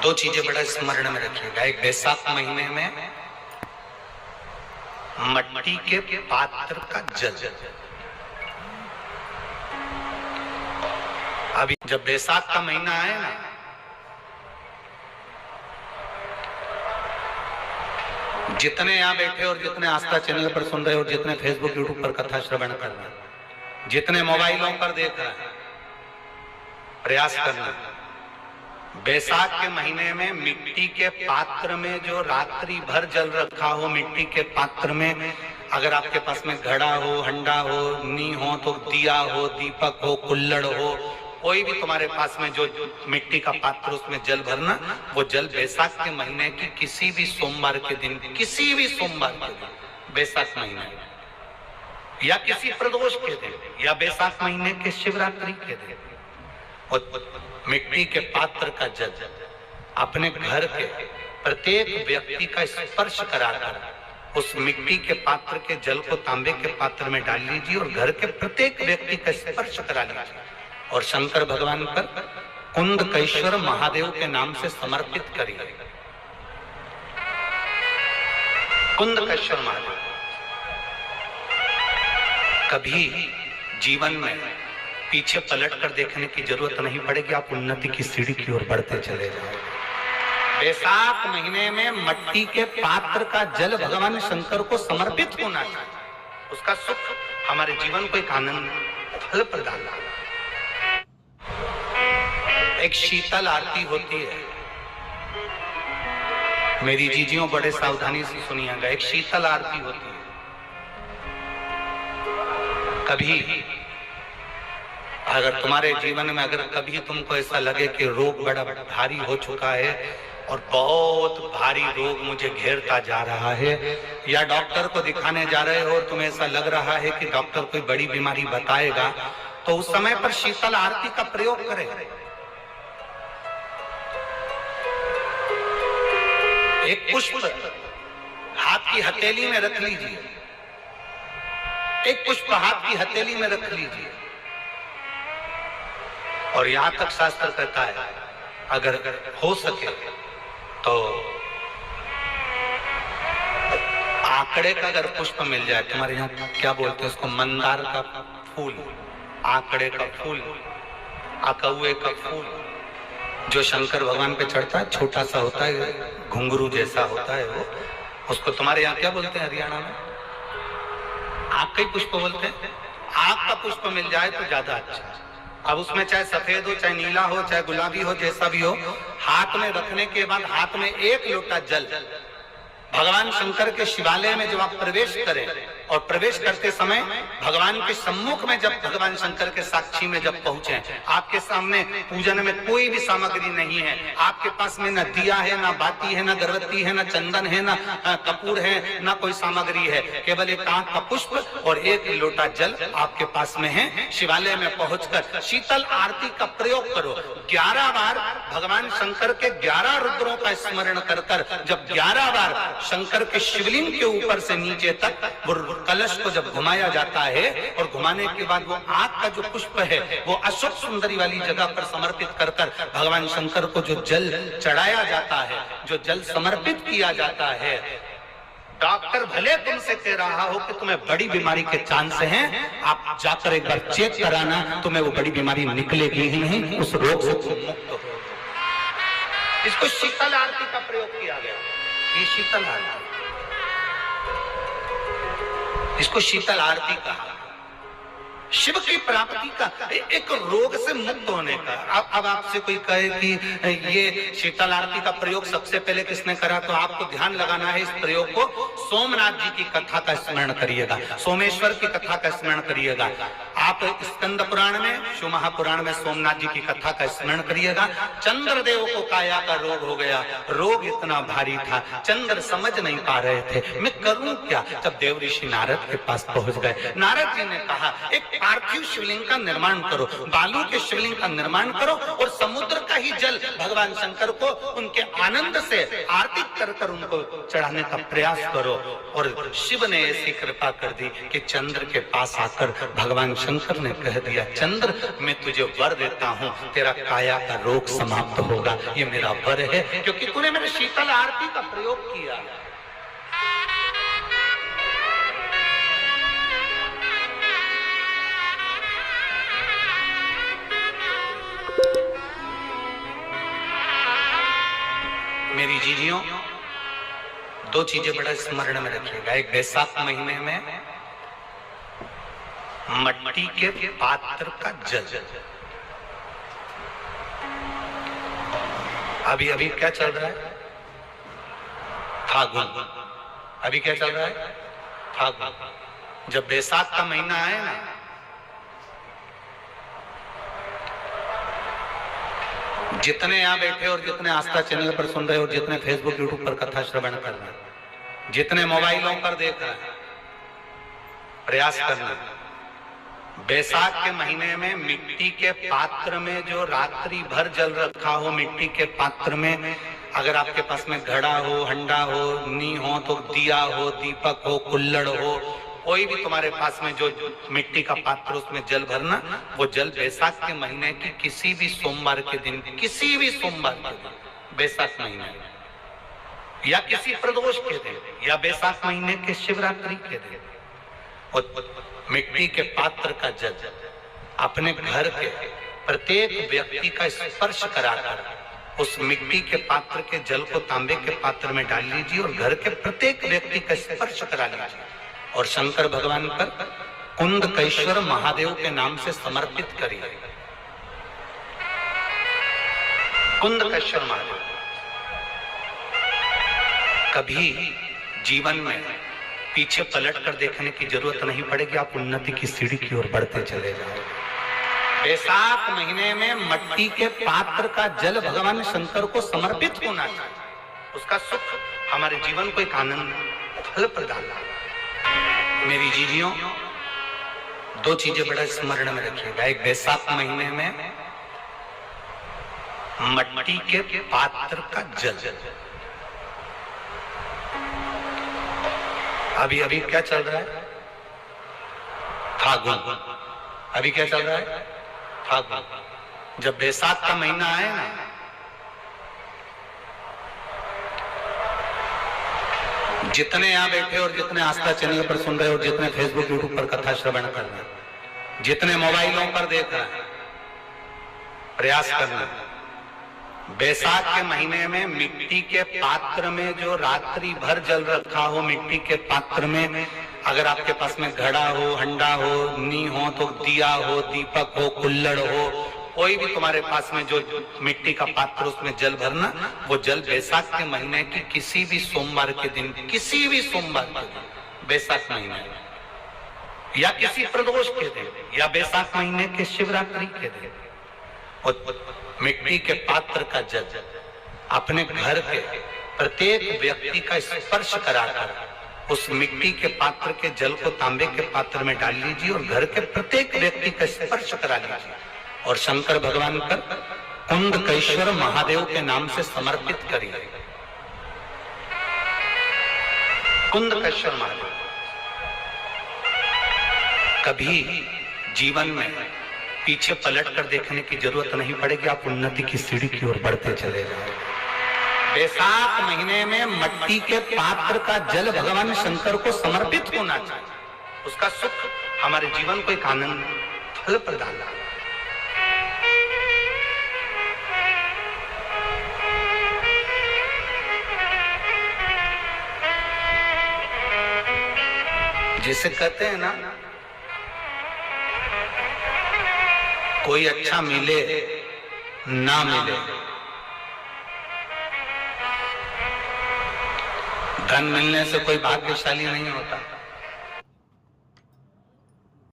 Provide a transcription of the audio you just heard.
दो चीजें बड़ा स्मरण में रखिएगा। एक बैसाख महीने में मट्टी के पात्र का जल, अभी जब बैसाख का महीना आए ना, जितने यहाँ बैठे और जितने आस्था चैनल पर सुन रहे हो, जितने फेसबुक यूट्यूब पर कथा श्रवण कर रहे हैं, जितने मोबाइलों पर देख रहे हैं, प्रयास करना बैसाख के महीने में मिट्टी के पात्र में जो रात्रि भर जल रखा हो, मिट्टी के पात्र में अगर आपके पास में घड़ा हो, हंडा हो, नी हो, तो दिया हो, दीपक हो, कुल्लड़ हो, कोई भी तुम्हारे पास में जो मिट्टी का पात्र, उसमें जल भरना। वो जल बैसाख के महीने की किसी भी सोमवार के दिन, किसी भी सोमवार के दिन, बैसाख महीने या किसी प्रदोष के दिन या बैसाख महीने के शिवरात्रि के दिन, मिट्टी के पात्र का जल अपने घर के प्रत्येक व्यक्ति का स्पर्श कराकर उस मिट्टी के पात्र के जल को तांबे के पात्र में डाल लीजिए और घर के प्रत्येक व्यक्ति का स्पर्श करा लीजिए और शंकर भगवान पर कुंदकेश्वर महादेव के नाम से समर्पित करिए। कुंदकेश्वर महादेव, कभी जीवन में पीछे पलट कर देखने की जरूरत नहीं पड़ेगी, आप उन्नति की सीढ़ी की ओर बढ़ते चले जाओगे। बैसाख महीने में मट्टी के पात्र का जल भगवान शंकर को समर्पित होना चाहिए, उसका सुख हमारे जीवन को एक आनंद फल प्रदान करता है। एक शीतल आरती होती है, मेरी जीजियों बड़े सावधानी से सुनिएगा। एक शीतल आरती होती है, कभी अगर तुम्हारे जीवन में अगर कभी तुमको ऐसा लगे कि रोग बड़ा भारी हो चुका है और बहुत भारी रोग मुझे घेरता जा रहा है, या डॉक्टर को दिखाने जा रहे हो और तुम्हें ऐसा लग रहा है कि डॉक्टर कोई बड़ी बीमारी बताएगा, तो उस समय पर शीतल आरती का प्रयोग करें। एक पुष्प हाथ की हथेली में रख लीजिए, एक पुष्प हाथ की हथेली में रख लीजिए और यहां तक शास्त्र कहता है अगर हो सके तो आंकड़े का अगर पुष्प मिल जाए, तुम्हारे यहाँ क्या बोलते हैं उसको, मंदार का फूल, आंकड़े का फूल, अकौए का फूल, जो शंकर भगवान पे चढ़ता है, छोटा सा होता है, घुंघरू जैसा होता है वो, उसको तुम्हारे यहाँ क्या बोलते हैं हरियाणा में, आग का पुष्प बोलते हैं। आग का पुष्प मिल जाए तो ज्यादा अच्छा। अब उसमें चाहे सफेद हो, चाहे नीला हो, चाहे गुलाबी हो, जैसा भी हो, हाथ में रखने के बाद हाथ में एक लोटा जल भगवान शंकर के शिवालय में जब आप प्रवेश करें और प्रवेश करते समय भगवान के सम्मुख में जब भगवान शंकर के साक्षी में जब पहुंचे, आपके सामने पूजन में कोई भी सामग्री नहीं है, आपके पास में न दिया है, ना बाती है, ना गर्भवती है, ना चंदन है, ना कपूर है, ना कोई सामग्री है, केवल एक आंख का पुष्प और एक लोटा जल आपके पास में है। शिवालय में पहुंचकर शीतल आरती का प्रयोग करो। 11 बार भगवान शंकर के 11 रुद्रों का स्मरण कर जब 11 बार शंकर के शिवलिंग के ऊपर से नीचे तक कलश को जब घुमाया जाता है और घुमाने के बाद वो आग का जो पुष्प है वो अशोक सुंदरी वाली जगह पर समर्पित कर भगवान शंकर को जो जल चढ़ाया जाता है, जो जल समर्पित किया जाता है, डॉक्टर भले तुमसे कह रहा हो कि तुम्हें बड़ी बीमारी के चांस हैं, आप जाकर एक बार चेक कराना, तुम्हें वो बड़ी बीमारी निकलेगी ही नहीं, उस रोग से मुक्त हो। इसको शीतल आरती का प्रयोग किया गया। ये शीतल आरती, इसको शीतल आरती कहा। शिव की प्राप्ति का, एक रोग से मुक्त होने का। अब आपसे कोई कहे कि ये शीतल आरती का प्रयोग सबसे पहले किसने करा, तो आपको ध्यान लगाना है इस प्रयोग को। सोमनाथ जी की कथा का स्मरण करिएगा, सोमेश्वर की कथा का स्मरण करिएगा। आप स्कंद पुराण में, शिव महापुराण में सोमनाथ जी की कथा का स्मरण करिएगा। चंद्रदेव को काया का रोग हो गया, रोग इतना भारी था, चंद्र समझ नहीं पा रहे थे मैं करूं क्या। जब देव ऋषि नारद के पास पहुंच गए, नारद जी ने कहा एक पार्थिव शिवलिंग का निर्माण करो, बालू के शिवलिंग का निर्माण करो और समुद्र का ही जल भगवान शंकर को उनके आनंद से आरती कर उनको चढ़ाने का प्रयास करो। और शिव ने ऐसी कृपा कर दी कि चंद्र के पास आकर भगवान शंकर शंकर ने कह दिया, चंद्र मैं तुझे वर देता हूँ, तेरा काया का रोग समाप्त होगा, ये मेरा वर है, क्योंकि तूने मेरे शीतल आरती का प्रयोग किया। मेरी जीजियों, दो चीजें बड़ा स्मरण में रखिएगा। एक, बैसाख महीने में मट्टी के पात्र का जल। अभी अभी क्या चल रहा है? फागुन। अभी क्या चल रहा है? फागुन। जब बैसाख का महीना आए ना, जितने यहाँ बैठे और जितने आस्था चैनल पर सुन रहे हो, जितने फेसबुक यूट्यूब पर कथा श्रवण कर रहे हैं, जितने मोबाइलों पर देख रहे हैं, प्रयास करना, बैसाख के महीने में मिट्टी के पात्र में जो रात्रि भर जल रखा हो, मिट्टी के पात्र में, अगर आपके पास में घड़ा हो, हंडा हो, नी हो, तो दिया हो, दीपक हो, कुल्लड़ हो, कोई भी तुम्हारे पास में जो मिट्टी का पात्र, उसमें जल भरना। वो जल बैसाख के महीने की किसी भी सोमवार के दिन, किसी भी सोमवार के दिन, बैसाख महीने या किसी प्रदोष के दिन, या बैसाख महीने के शिवरात्रि के दिन, मिट्टी के पात्र का जल अपने घर के प्रत्येक व्यक्ति का स्पर्श कराकर उस मिट्टी के पात्र के जल को तांबे के पात्र में डाल लीजिए और घर के प्रत्येक व्यक्ति का स्पर्श करा लीजिए और शंकर भगवान पर कुंदकेश्वर महादेव के नाम से समर्पित करिए। कुंदकेश्वर महादेव। कभी जीवन में पीछे पलट कर देखने की जरूरत नहीं पड़ेगी, आप उन्नति की सीढ़ी की ओर बढ़ते चले जाओगे। बैसाख महीने में मट्टी के पात्र का जल भगवान शंकर को समर्पित होना चाहिए। उसका सुख हमारे जीवन को एक आनंद फल प्रदान। मेरी जीजियों, दो चीजें बड़ा स्मरण में रखिएगा। एक, बैसाख महीने में मट्टी के पात्र का जल। अभी अभी क्या चल रहा है? फागुन। अभी क्या चल रहा है? फागुन। जब बैसाख का महीना आए ना, जितने यहाँ बैठे और जितने आस्था चैनल पर सुन रहे हो, जितने फेसबुक यूट्यूब पर कथा श्रवण कर रहे हैं, जितने मोबाइलों पर देख रहे हैं, प्रयास करना, बैसाख के महीने में मिट्टी के पात्र में जो रात्रि भर जल रखा हो, मिट्टी के पात्र में, अगर आपके पास में घड़ा हो, हंडा हो, नी हो, तो दिया हो, दीपक हो, कुल्लड़ हो, कोई भी तुम्हारे पास में जो मिट्टी का पात्र, उसमें जल भरना। वो जल बैसाख के महीने की किसी भी सोमवार के दिन, किसी भी सोमवार के दिन, बैसाख महीने या किसी प्रदोष के दिन, या बैसाख महीने के शिवरात्रि के दिन, मिट्टी के पात्र का जल अपने घर के प्रत्येक व्यक्ति का स्पर्श कराकर उस मिट्टी के पात्र के जल को तांबे के पात्र में डाल लीजिए और घर के प्रत्येक व्यक्ति का स्पर्श करा लीजिए और शंकर भगवान पर कुंदकेश्वर महादेव के नाम से समर्पित करिए। कुंदकेश्वर महादेव। कभी जीवन में पीछे पलट कर देखने की जरूरत नहीं पड़ेगी, आप उन्नति की सीढ़ी की ओर बढ़ते चले जाओगे। बैसाख महीने में मट्टी के पात्र का जल भगवान शंकर को समर्पित होना चाहिए। उसका सुख हमारे जीवन को एक आनंद फल प्रदान। जिसे कहते हैं ना, कोई अच्छा मिले ना मिले, धन मिलने से कोई भाग्यशाली नहीं होता।